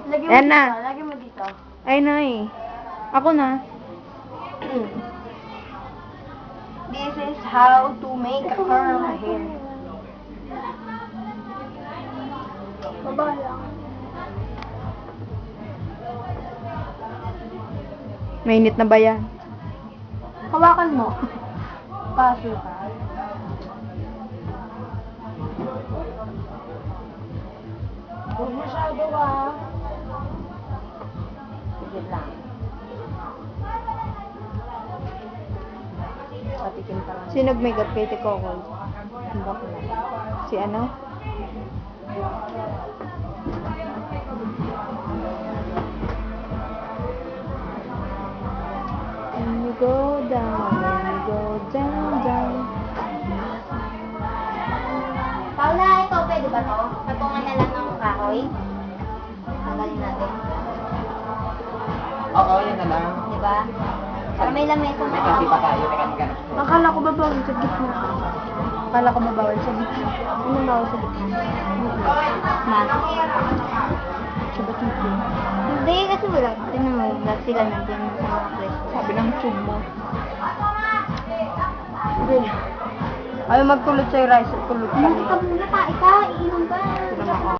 Ayan na. Lagi mo dito. Ay, nay. Ako na. This is how to make a curl hair. Baba lang. Mainit na ba yan? Hawakan mo. Paso ka. Huwag masyado ka. Sige lang. Patikim pa lang. Sino nag-makeup kay Tikokol? Si ano? When you go down, down. Paula, ito pwede ba to? Patungan na lang ng kahoy. Tanggalin natin. Oo, yun na lang. Diba? Para may lamesa na. May kasi pa tayo, may kanina. Akala ko babawal sa gitna. Akala ko mabawal sa gitna. Ano bawal sa gitna? Mas. Sa batito. Hindi, kasi wala. Tinan mo, lahat sila nandiyan sa mga place. Sabi ng tube mo. Ayaw magkulot sa'yo, rice. Kulot ka. Muna pa, ika, iinom ka. Sila ako.